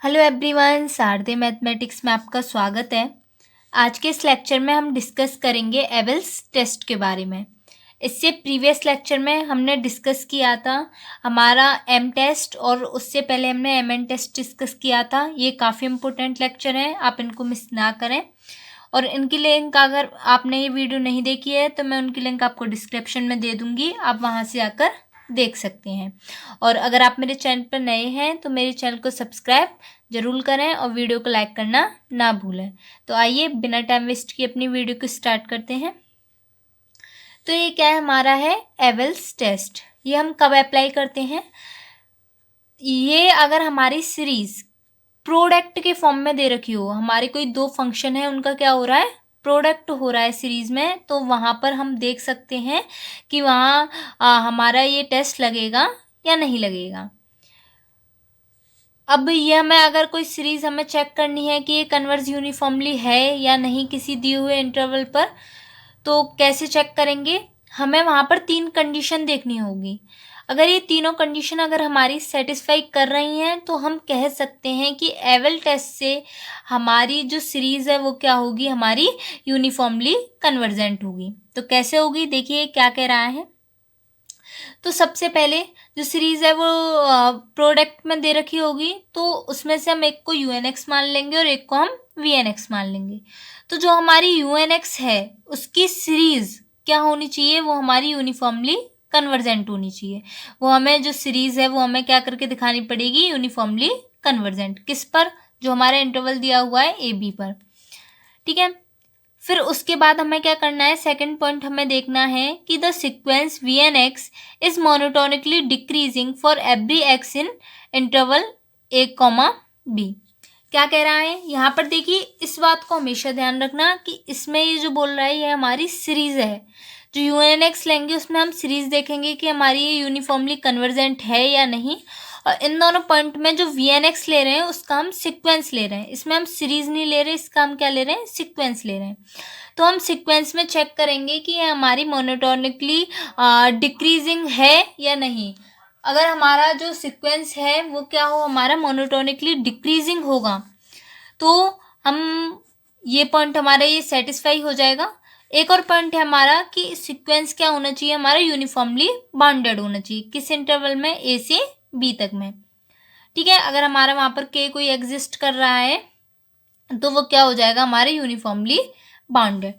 Hello everyone, शारदे mathematics में आपका स्वागत है। आज के इस लेक्चर में हम डिस्कस करेंगे एबल्स टेस्ट के बारे में। इससे प्रीवियस लेक्चर में हमने डिस्कस किया था हमारा एम टेस्ट और उससे पहले हमने एम एन टेस्ट डिस्कस किया था। ये काफ़ी इंपॉर्टेंट लेक्चर हैं, आप इनको मिस ना करें। और इनकी लिंक अगर आपने ये वीडियो नहीं देखी है तो मैं उनकी लिंक आपको डिस्क्रिप्शन में दे दूँगी, आप वहाँ से आकर देख सकते हैं। और अगर आप मेरे चैनल पर नए हैं तो मेरे चैनल को सब्सक्राइब ज़रूर करें और वीडियो को लाइक करना ना भूलें। तो आइए बिना टाइम वेस्ट किए अपनी वीडियो को स्टार्ट करते हैं। तो ये क्या है, हमारा है एबल्स टेस्ट। ये हम कब अप्लाई करते हैं? ये अगर हमारी सीरीज प्रोडक्ट के फॉर्म में दे रखी हो, हमारे कोई दो फंक्शन है उनका क्या हो रहा है, प्रोडक्ट हो रहा है सीरीज में, तो वहाँ पर हम देख सकते हैं कि वहाँ हमारा ये टेस्ट लगेगा या नहीं लगेगा। अब ये हमें अगर कोई सीरीज हमें चेक करनी है कि ये कन्वर्ज यूनिफॉर्मली है या नहीं किसी दिए हुए इंटरवल पर, तो कैसे चेक करेंगे? हमें वहाँ पर 3 कंडीशन देखनी होगी। अगर ये तीनों कंडीशन अगर हमारी सेटिस्फाई कर रही हैं तो हम कह सकते हैं कि एबल टेस्ट से हमारी जो सीरीज़ है वो क्या होगी, हमारी यूनिफॉर्मली कन्वर्जेंट होगी। तो कैसे होगी, देखिए क्या कह रहा है। तो सबसे पहले जो सीरीज़ है वो प्रोडक्ट में दे रखी होगी, तो उसमें से हम एक को यू एन एक्स मान लेंगे और एक को हम वी एन एक्स मान लेंगे। तो जो हमारी यू एन एक्स है उसकी सीरीज़ क्या होनी चाहिए, वो हमारी यूनिफॉर्मली कन्वर्जेंट होनी चाहिए। वो हमें जो सीरीज़ है वो हमें क्या करके दिखानी पड़ेगी, यूनिफॉर्मली कन्वर्जेंट। किस पर? जो हमारा इंटरवल दिया हुआ है ए बी पर। ठीक है, फिर उसके बाद हमें क्या करना है, सेकंड पॉइंट हमें देखना है कि the sequence V N X is monotonically decreasing for every X in interval A comma B. क्या कह रहा है यहाँ पर, देखिए इस बात को हमेशा ध्यान रखना कि इसमें ये जो बोल रहा है ये हमारी सीरीज है। जो यू एन एक्स लेंगे उसमें हम सीरीज देखेंगे कि हमारी ये यूनिफॉर्मली कन्वर्जेंट है या नहीं। और इन दोनों पॉइंट में जो वी एन एक्स ले रहे हैं उसका हम सीक्वेंस ले रहे हैं, इसमें हम सीरीज नहीं ले रहे, इसका हम क्या ले रहे हैं, सीक्वेंस ले रहे हैं। तो हम सीक्वेंस में चेक करेंगे कि ये हमारी मोनोटोनिकली डिक्रीजिंग है या नहीं। अगर हमारा जो सीक्वेंस है वो क्या हो, हमारा मोनोटोनिकली डिक्रीजिंग होगा तो हम ये पॉइंट हमारा ये सेटिस्फाई हो जाएगा। एक और पॉइंट है हमारा कि सीक्वेंस क्या होना चाहिए, हमारा यूनिफॉर्मली बाउंडेड होना चाहिए। किस इंटरवल में, ए से बी तक में। ठीक है, अगर हमारा वहाँ पर के कोई एग्जिस्ट कर रहा है तो वो क्या हो जाएगा, हमारे यूनिफॉर्मली बाउंडेड।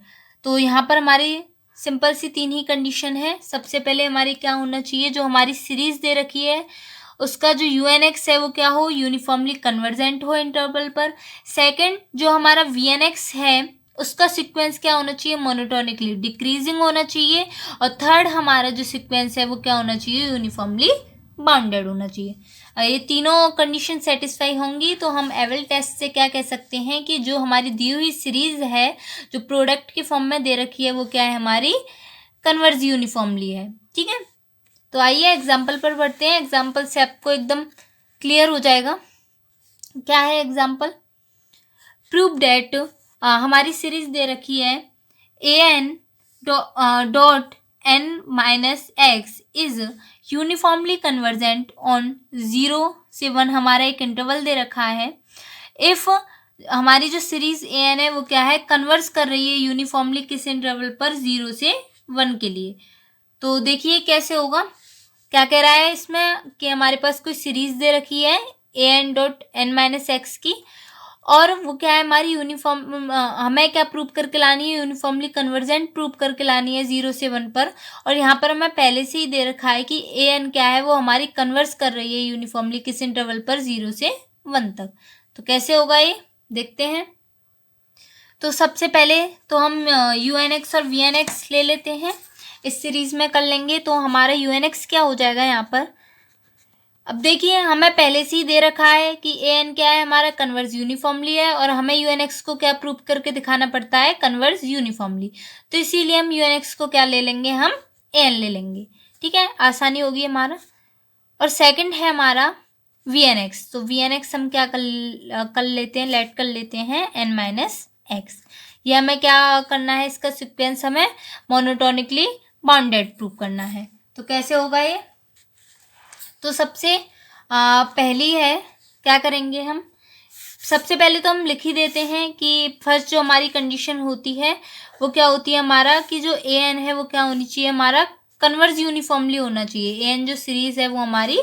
तो यहाँ पर हमारी सिंपल सी 3 ही कंडीशन है। सबसे पहले हमारी क्या होना चाहिए, जो हमारी सीरीज दे रखी है उसका जो यू एन एक्स है वो क्या हो, यूनिफॉर्मली कन्वर्जेंट हो इंटरवल पर। सेकंड, जो हमारा वी एन एक्स है उसका सीक्वेंस क्या होना चाहिए, मोनोटोनिकली डिक्रीजिंग होना चाहिए। और थर्ड, हमारा जो सीक्वेंस है वो क्या होना चाहिए, यूनिफॉर्मली बाउंडेड होना चाहिए। ये तीनों कंडीशन सेटिस्फाई होंगी तो हम एबल टेस्ट से क्या कह सकते हैं कि जो हमारी दी हुई सीरीज है जो प्रोडक्ट के फॉर्म में दे रखी है वो क्या है, हमारी कन्वर्ज यूनिफॉर्मली है। ठीक है, तो आइए एग्जाम्पल पर बढ़ते हैं। एग्जाम्पल से आपको एकदम क्लियर हो जाएगा। क्या है एग्जाम्पल, प्रूव डेट हमारी सीरीज दे रखी है A N dot N minus X is uniformly convergent on 0 से 1, हमारा एक इंटरवल दे रखा है। इफ हमारी जो सीरीज ए एन है वो क्या है, कन्वर्स कर रही है यूनिफॉर्मली किस इंटरवल पर, 0 से 1 के लिए। तो देखिए कैसे होगा, क्या कह रहा है इसमें कि हमारे पास कोई सीरीज दे रखी है A N dot N minus X की, और वो क्या है हमारी यूनिफॉर्म, हमें क्या प्रूव करके लानी है, यूनिफॉर्मली कन्वर्जेंट प्रूव करके लानी है 0 से 1 पर। और यहाँ पर हमें पहले से ही दे रखा है कि ए एन क्या है, वो हमारी कन्वर्स कर रही है यूनिफॉर्मली किस इंटरवल पर, 0 से 1 तक। तो कैसे होगा ये, देखते हैं। तो सबसे पहले तो हम यू एन एक्स और वी एन एक्स ले लेते हैं, इस सीरीज में कर लेंगे। तो हमारा यू एन एक्स क्या हो जाएगा यहाँ पर, अब देखिए हमें पहले से ही दे रखा है कि ए एन क्या है, हमारा कन्वर्स यूनिफॉर्मली है, और हमें यू एन एक्स को क्या प्रूव करके दिखाना पड़ता है, कन्वर्स यूनिफॉर्मली। तो इसीलिए हम यू एन एक्स को क्या ले लेंगे, हम ए एन ले लेंगे। ठीक है, आसानी होगी हमारा। और सेकंड है हमारा वी एन एक्स। तो वी एन एक्स हम क्या कर लेते हैं, लेट कर लेते हैं एन माइनस एक्स। ये हमें क्या करना है, इसका सिक्वेंस हमें मोनोटोनिकली बाउंडेड प्रूव करना है। तो कैसे होगा ये, तो सबसे पहली है क्या करेंगे हम सबसे पहले तो हम लिख ही देते हैं कि फर्स्ट जो हमारी कंडीशन होती है वो क्या होती है हमारा, कि जो ए एन है वो क्या होनी चाहिए, हमारा कन्वर्ज यूनिफॉर्मली होना चाहिए। ए एन जो सीरीज है वो हमारी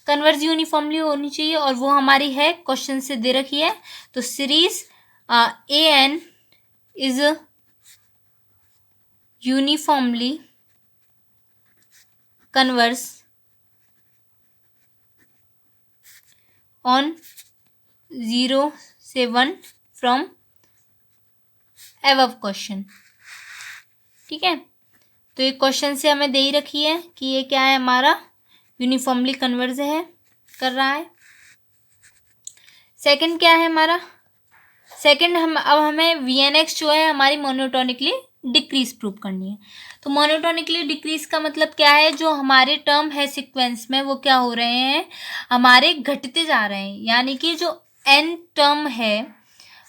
कन्वर्ज यूनिफॉर्मली होनी चाहिए, और वो हमारी है क्वेश्चन से दे रखी है। तो series A N is uniformly converse on 0 से 1 फ्रॉम एबव क्वेश्चन। ठीक है, तो ये क्वेश्चन से हमें दे ही रखी है कि ये क्या है, हमारा यूनिफॉर्मली कन्वर्ज है, कर रहा है। सेकंड क्या है हमारा, सेकंड अब हमें वी एन एक्स जो है हमारी मोनोटोनिकली डिक्रीज प्रूव करनी है। तो मोनोटोनिकली डिक्रीज का मतलब क्या है, जो हमारे टर्म है सीक्वेंस में वो क्या हो रहे हैं, हमारे घटते जा रहे हैं। यानी कि जो एन टर्म है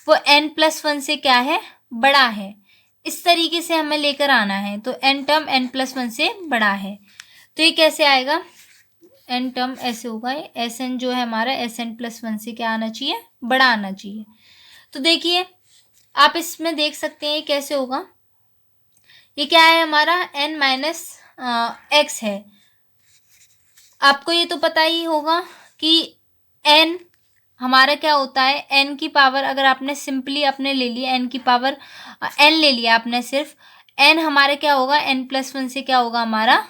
वो n+1 से क्या है, बड़ा है। इस तरीके से हमें लेकर आना है। तो n टर्म n+1 से बड़ा है। तो ये कैसे आएगा, n टर्म ऐसे होगा, Sn जो है हमारा Sn+1 से क्या आना चाहिए, बड़ा आना चाहिए। तो देखिए आप इसमें देख सकते हैं कैसे होगा। ये क्या है हमारा n-x है। आपको ये तो पता ही होगा कि n हमारा क्या होता है, n की पावर अगर आपने सिंपली अपने ले लिया, n की पावर n ले लिया आपने सिर्फ, n हमारे क्या होगा, n+1 से क्या होगा, हमारा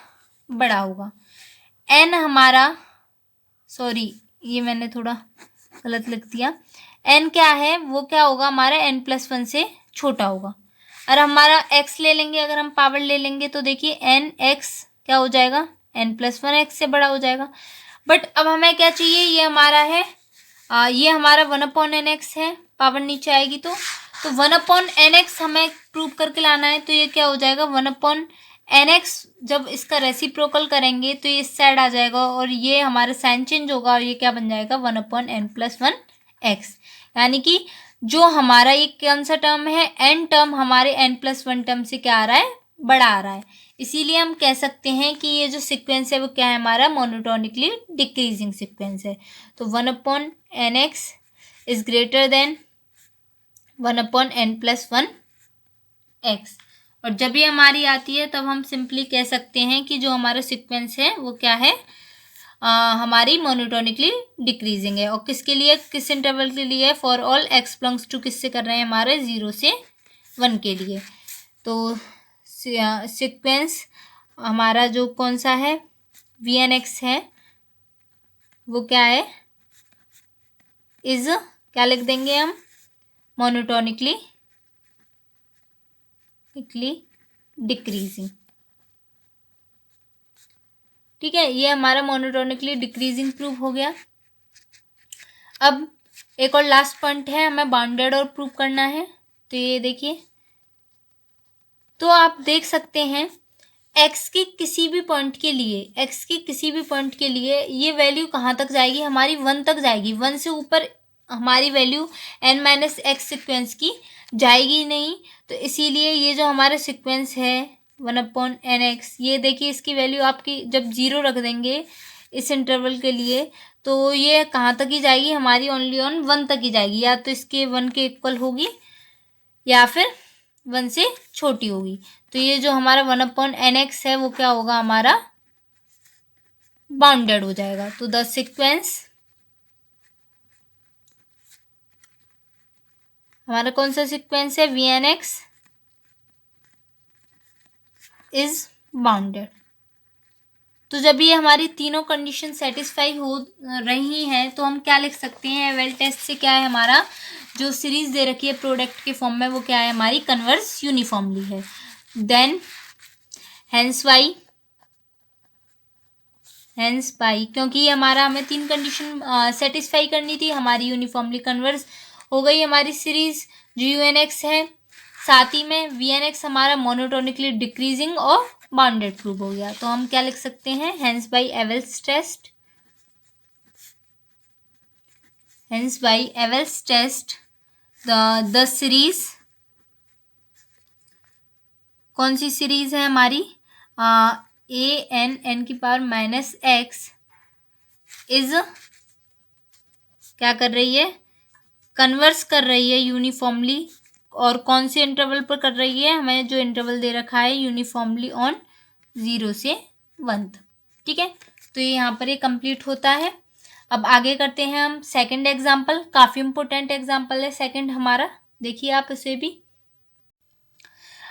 बड़ा होगा। n हमारा, सॉरी ये मैंने थोड़ा गलत लिख दिया, n क्या है वो क्या होगा, हमारा n+1 से छोटा होगा। और हमारा x ले लेंगे, अगर हम पावर ले लेंगे तो देखिए n(x) क्या हो जाएगा, n+1 x से बड़ा हो जाएगा। बट अब हमें क्या चाहिए, ये हमारा है ये हमारा 1/nx है, पावर नीचे आएगी तो 1/nx हमें प्रूव करके लाना है। तो ये क्या हो जाएगा, 1/nx जब इसका रेसिप्रोकल करेंगे तो ये इस साइड आ जाएगा, और ये हमारा साइन चेंज होगा, और ये क्या बन जाएगा, 1/n+1x। यानी कि जो हमारा ये कौन सा टर्म है, n टर्म हमारे n+1 टर्म से क्या आ रहा है, बड़ा आ रहा है। इसीलिए हम कह सकते हैं कि ये जो सीक्वेंस है वो क्या है, हमारा मोनोटोनिकली डिक्रीजिंग सीक्वेंस है। तो 1/nx is greater than 1/n+1x। और जब ये हमारी आती है तब हम सिंपली कह सकते हैं कि जो हमारा सीक्वेंस है वो क्या है, हमारी मोनोटोनिकली डिक्रीजिंग है। और किसके लिए, किस इंटरवल के लिए, for all x belongs to किससे कर रहे हैं, हमारे 0 से 1 के लिए। तो सीक्वेंस हमारा जो कौन सा है, वी एन एक्स है, वो क्या है, इज क्या लिख देंगे हम, मोनोटोनिकली डिक्रीजिंग। ठीक है, ये हमारा मोनोटोनिकली डिक्रीजिंग प्रूव हो गया। अब एक और लास्ट पॉइंट है, हमें बाउंडेड और प्रूव करना है। तो ये देखिए, तो आप देख सकते हैं x के किसी भी पॉइंट के लिए ये वैल्यू कहाँ तक जाएगी, हमारी 1 तक जाएगी। 1 से ऊपर हमारी वैल्यू n-x सीक्वेंस की जाएगी नहीं। तो इसीलिए ये जो हमारा सीक्वेंस है 1/nx, ये देखिए इसकी वैल्यू आपकी जब 0 रख देंगे इस इंटरवल के लिए, तो ये कहाँ तक ही जाएगी, हमारी ओनली ऑन 1 तक ही जाएगी। या तो इसके 1 के इक्वल होगी या फिर 1 से छोटी होगी। तो ये जो हमारा 1/nx है वो क्या होगा, हमारा बाउंडेड हो जाएगा। तो द सीक्वेंस हमारा कौन सा सीक्वेंस है, V N X is bounded. तो जब ये हमारी तीनों कंडीशन सेटिस्फाई हो रही हैं तो हम क्या लिख सकते हैं, वेल टेस्ट से क्या है, हमारा जो सीरीज दे रखी है प्रोडक्ट के फॉर्म में वो क्या है, हमारी कन्वर्स यूनिफॉर्मली है। देन हेंस बाई क्योंकि ये हमारा हमें 3 कंडीशन सेटिस्फाई करनी थी, हमारी यूनिफॉर्मली कन्वर्स हो गई हमारी सीरीज जो यू एन एक्स है। साथ ही में वी एन एक्स हमारा मोनोटोनिकली डिक्रीजिंग और बाउंडेड प्रूव हो गया। तो हम क्या लिख सकते हैं, hence by Abel's test the series, कौन सी सीरीज है हमारी, (a(n)(n)⁻x इज क्या कर रही है, कन्वर्स कर रही है यूनिफॉर्मली, और कौन से इंटरवल पर कर रही है, हमें जो इंटरवल दे रखा है यूनिफॉर्मली ऑन 0 से 1। ठीक है, तो ये यहाँ पर ये कंप्लीट होता है। अब आगे करते हैं हम सेकंड एग्जाम्पल। काफ़ी इंपॉर्टेंट एग्जाम्पल है सेकंड हमारा, देखिए आप इसे भी।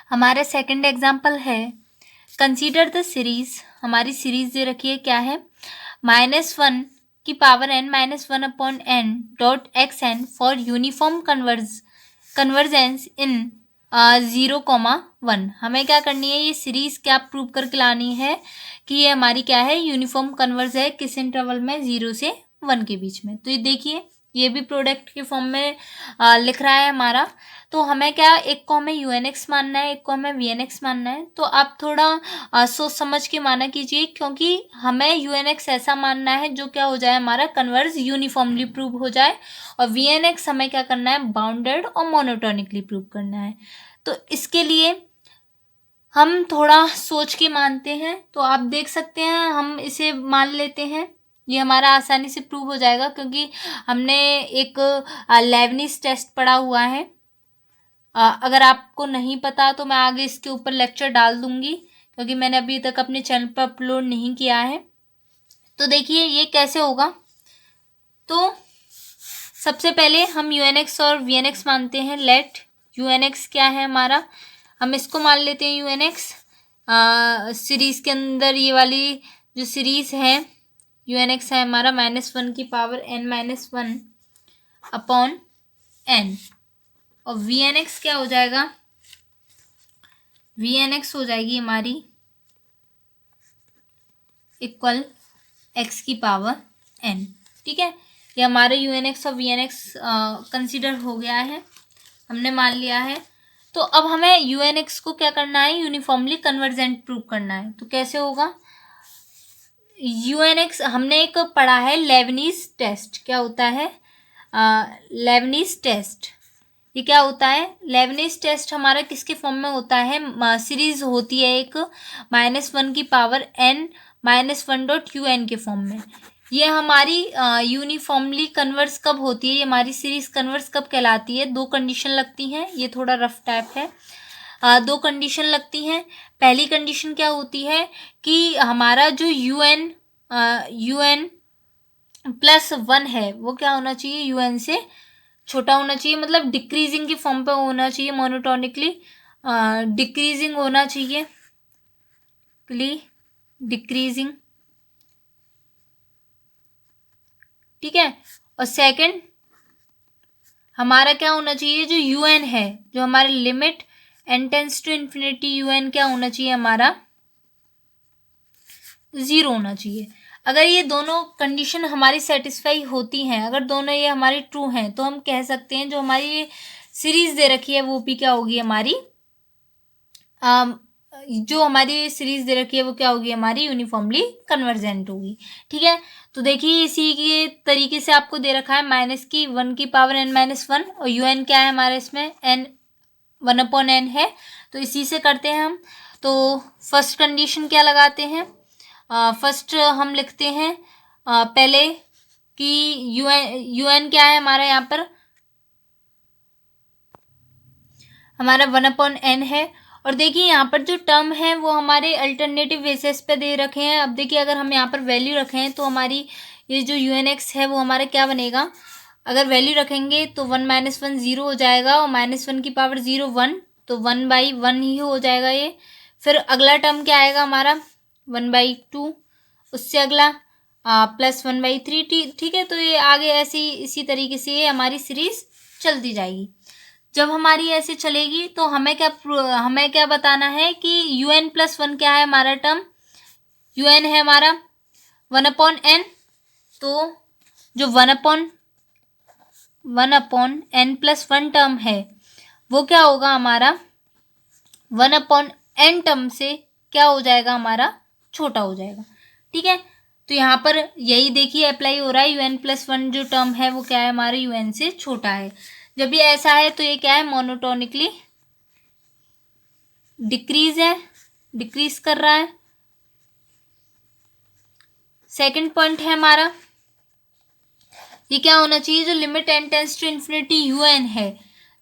हमारा सेकंड एग्जाम्पल है, कंसीडर द सीरीज। हमारी सीरीज दे रखी है, क्या है, -1 की power n -1 upon n dot X N for uniform convergence in 0,1। हमें क्या करनी है, ये सीरीज क्या प्रूव करके लानी है कि ये हमारी क्या है, यूनिफॉर्म कन्वर्ज है किस इंटरवल में, 0 से 1 के बीच में। तो ये देखिए, ये भी प्रोडक्ट के फॉर्म में लिख रहा है हमारा। तो हमें क्या, एक को हमें UNX मानना है, एक को हमें VNX मानना है। तो आप थोड़ा सोच समझ के माना कीजिए, क्योंकि हमें UNX ऐसा मानना है जो क्या हो जाए, हमारा कन्वर्ज यूनिफॉर्मली प्रूव हो जाए, और VNX हमें क्या करना है, बाउंडेड और मोनोटोनिकली प्रूव करना है। तो इसके लिए हम थोड़ा सोच के मानते हैं। तो आप देख सकते हैं, हम इसे मान लेते हैं, ये हमारा आसानी से प्रूव हो जाएगा, क्योंकि हमने एक लेबनिज टेस्ट पढ़ा हुआ है। अगर आपको नहीं पता तो मैं आगे इसके ऊपर लेक्चर डाल दूंगी, क्योंकि मैंने अभी तक अपने चैनल पर अपलोड नहीं किया है। तो देखिए ये कैसे होगा। तो सबसे पहले हम UNX और VNX मानते हैं। लेट UNX क्या है हमारा, हम इसको मान लेते हैं UNX। सीरीज के अंदर ये वाली जो सीरीज है, UNX है हमारा -1 की पावर n -1 अपॉन n। और VNX क्या हो जाएगा, VNX हो जाएगी हमारी इक्वल x की पावर n। ठीक है, ये हमारे UNX और VNX कंसीडर हो गया है, हमने मान लिया है। तो अब हमें UNX को क्या करना है, यूनिफॉर्मली कन्वर्जेंट प्रूव करना है। तो कैसे होगा, UNX हमने एक पढ़ा है लेबनिज टेस्ट। क्या होता है, लेबनिज टेस्ट। ये क्या होता है, लेबनिज टेस्ट हमारा किसके फॉर्म में होता है, सीरीज होती है एक -1 की पावर n -1 के फॉर्म में। ये हमारी यूनिफॉर्मली कन्वर्स कब होती है, ये हमारी सीरीज कन्वर्स कब कहलाती है, दो कंडीशन लगती हैं। ये थोड़ा रफ टाइप है, दो कंडीशन लगती हैं। पहली कंडीशन क्या होती है कि हमारा जो UN +1 है वो क्या होना चाहिए, UN से छोटा होना चाहिए, मतलब डिक्रीजिंग के फॉर्म पे होना चाहिए, मोनोटोनिकली डिक्रीजिंग होना चाहिए, डिक्रीजिंग। ठीक है, और सेकंड हमारा क्या होना चाहिए, जो UN है, जो हमारे limit n tends to infinity UN क्या होना चाहिए, हमारा 0 होना चाहिए। अगर ये दोनों कंडीशन हमारी सेटिस्फाई होती हैं, अगर दोनों ये हमारी ट्रू हैं, तो हम कह सकते हैं जो हमारी ये सीरीज दे रखी है वो भी क्या होगी हमारी, जो हमारी सीरीज दे रखी है वो क्या होगी, हमारी यूनिफॉर्मली कन्वर्जेंट होगी। ठीक है, तो देखिए इसी के तरीके से आपको दे रखा है -1 की पावर n -1, और UN क्या है हमारे इसमें, n 1/n है। तो इसी से करते हैं हम। तो फर्स्ट कंडीशन क्या लगाते हैं, फर्स्ट हम लिखते हैं पहले कि UN क्या है हमारा, यहाँ पर हमारा 1/n है। और देखिए यहाँ पर जो टर्म है वो हमारे अल्टरनेटिव बेसिस पे दे रखे हैं। अब देखिए अगर हम यहाँ पर वैल्यू रखें तो हमारी ये जो UNX है वो हमारा क्या बनेगा, अगर वैल्यू रखेंगे तो 1 -1 0 हो जाएगा, और -1 की पावर 0 1, तो 1/1 ही हो जाएगा ये। फिर अगला टर्म क्या आएगा हमारा, 1/2, उससे अगला +1/3। ठीक है, तो ये आगे ऐसे ही इसी तरीके से ये हमारी सीरीज चलती जाएगी। जब हमारी ऐसे चलेगी तो हमें क्या बताना है कि UN +1 क्या है हमारा टर्म, UN है हमारा 1/n। तो जो 1/n +1 टर्म है वो क्या होगा हमारा, 1/n टर्म से क्या हो जाएगा, हमारा छोटा हो जाएगा। ठीक है, तो यहाँ पर यही देखिए अप्लाई हो रहा है, UN +1 जो टर्म है वो क्या है हमारे UN से छोटा है। जब ये ऐसा है तो ये क्या है, मोनोटोनिकली डिक्रीज कर रहा है। सेकंड पॉइंट है हमारा ये क्या होना चाहिए, जो limit n tends to infinity un है,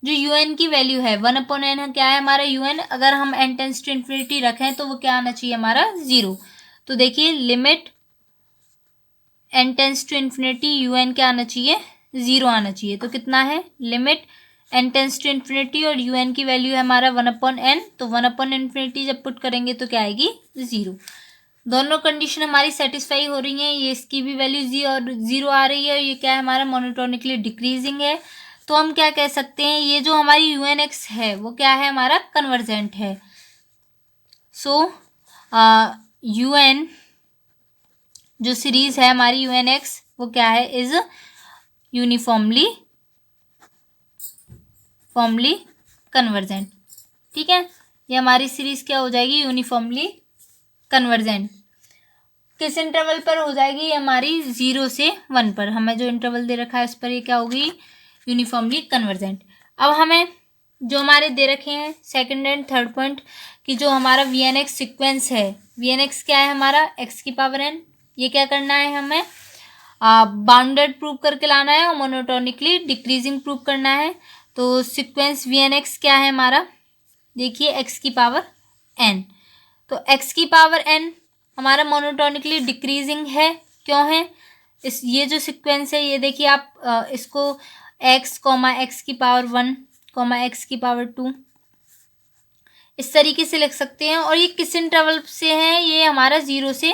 जो un की वैल्यू है 1/n क्या है हमारा un, अगर हम n टेंस टू इन्फिनिटी रखें तो वो क्या आना चाहिए हमारा 0। तो देखिए limit n tends to infinity un क्या आना चाहिए 0 आना चाहिए। तो कितना है, limit n tends to infinity और un की वैल्यू है हमारा 1/n, तो 1/इन्फिनिटी जब पुट करेंगे तो क्या आएगी 0। दोनों कंडीशन हमारी सेटिस्फाई हो रही हैं, ये इसकी भी वैल्यू 0 आ रही है और ये क्या है हमारा मोनोटोनिकली डिक्रीजिंग है। तो हम क्या कह सकते हैं, ये जो हमारी UNX है वो क्या है हमारा कन्वर्जेंट है। सो UN जो सीरीज है हमारी UNX वो क्या है, इज यूनिफॉर्मली कन्वर्जेंट। ठीक है, ये हमारी सीरीज क्या हो जाएगी, यूनिफॉर्मली कन्वर्जेंट। किस इंटरवल पर हो जाएगी, ये हमारी 0 से 1 पर, हमें जो इंटरवल दे रखा है उस पर ये क्या होगी, यूनिफॉर्मली कन्वर्जेंट। अब हमें जो हमारे दे रखे हैं सेकंड एंड थर्ड पॉइंट कि जो हमारा VNX सीक्वेंस है, VNX क्या है हमारा x की पावर n, ये क्या करना है हमें बाउंडेड प्रूव करके लाना है और मोनोटोनिकली डिक्रीजिंग प्रूव करना है। तो सीक्वेंस VNX क्या है हमारा, देखिए x की पावर n, तो x की पावर n हमारा मोनोटोनिकली डिक्रीजिंग है, क्यों है, इस ये जो सीक्वेंस है ये देखिए आप इसको x की पावर 1 x की पावर 2 इस तरीके से लिख सकते हैं। और ये किस इंटरवल से है, ये हमारा 0 से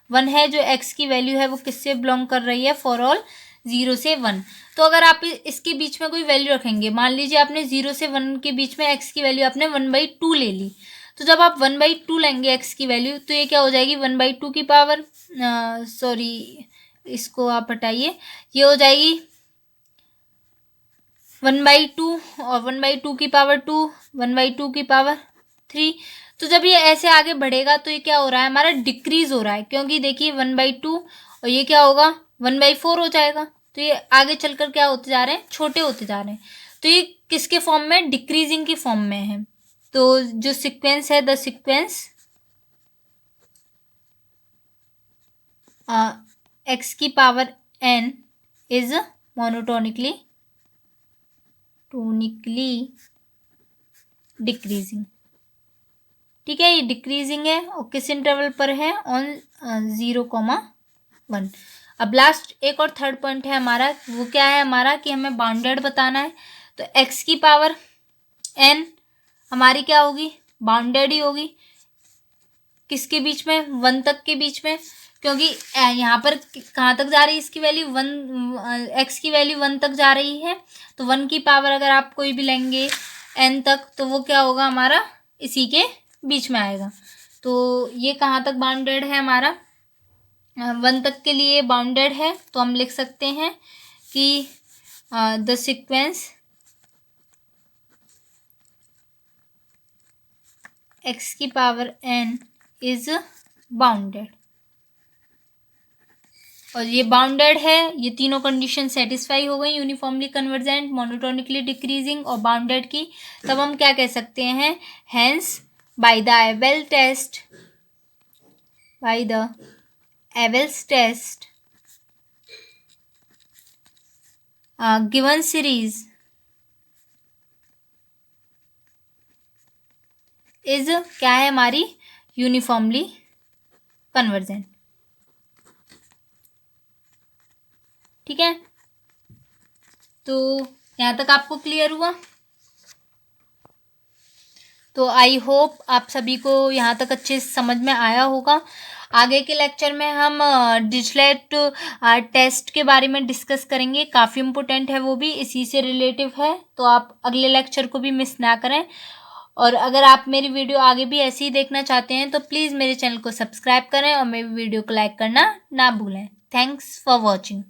1 है, जो x की वैल्यू है वो किससे बिलोंग कर रही है, फॉर ऑल 0 से 1। तो अगर आप इसके बीच में कोई वैल्यू रखेंगे, मान लीजिए आपने 0 से 1 के बीच में x की वैल्यू आपने 1/2 ले ली, तो जब आप 1/2 लेंगे x की वैल्यू तो ये क्या हो जाएगी 1/2 की पावर, सॉरी इसको आप हटाइए, ये हो जाएगी 1/2 और 1/2 की पावर 2, 1/2 की पावर 3। तो जब ये ऐसे आगे बढ़ेगा तो ये क्या हो रहा है हमारा डिक्रीज हो रहा है, क्योंकि देखिए 1/2 और ये क्या होगा 1/4 हो जाएगा, तो ये आगे चलकर क्या होते जा रहे हैं, छोटे होते जा रहे हैं। तो ये किसके फॉर्म में, डिक्रीजिंग की फॉर्म में है। तो जो सीक्वेंस है, द सीक्वेंस x की power n is monotonically decreasing. ठीक है, ये डिक्रीजिंग है और किस इंटरवल पर है, ऑन 0,1। अब लास्ट एक और थर्ड पॉइंट है हमारा, वो क्या है हमारा कि हमें बाउंडेड बताना है। तो x की पावर n हमारी क्या होगी, बाउंडेड ही होगी, किसके बीच में, 1 तक के बीच में, क्योंकि यहाँ पर कहाँ तक जा रही है इसकी वैल्यू 1, x की वैल्यू 1 तक जा रही है। तो 1 की पावर अगर आप कोई भी लेंगे n तक तो वो क्या होगा हमारा इसी के बीच में आएगा। तो ये कहाँ तक बाउंडेड है हमारा, 1 तक के लिए बाउंडेड है। तो हम लिख सकते हैं कि द सीक्वेंस x की पावर n इज बाउंडेड, और ये बाउंडेड है, ये तीनों कंडीशन सेटिस्फाई हो गई, यूनिफॉर्मली कन्वर्जेंट, मोनोटोनिकली डिक्रीजिंग और बाउंडेड की। तब हम क्या कह सकते हैं, hence by the Abel's test given series is क्या है हमारी यूनिफॉर्मली कन्वर्जेंट। ठीक है, तो यहाँ तक आपको क्लियर हुआ। तो आई होप आप सभी को यहाँ तक अच्छे से समझ में आया होगा। आगे के लेक्चर में हम डिरिचलेट टेस्ट के बारे में डिस्कस करेंगे, काफ़ी इम्पोर्टेंट है, वो भी इसी से रिलेटिव है। तो आप अगले लेक्चर को भी मिस ना करें। और अगर आप मेरी वीडियो आगे भी ऐसे ही देखना चाहते हैं तो प्लीज़ मेरे चैनल को सब्सक्राइब करें और मेरी वीडियो को लाइक करना ना भूलें। Thanks for watching.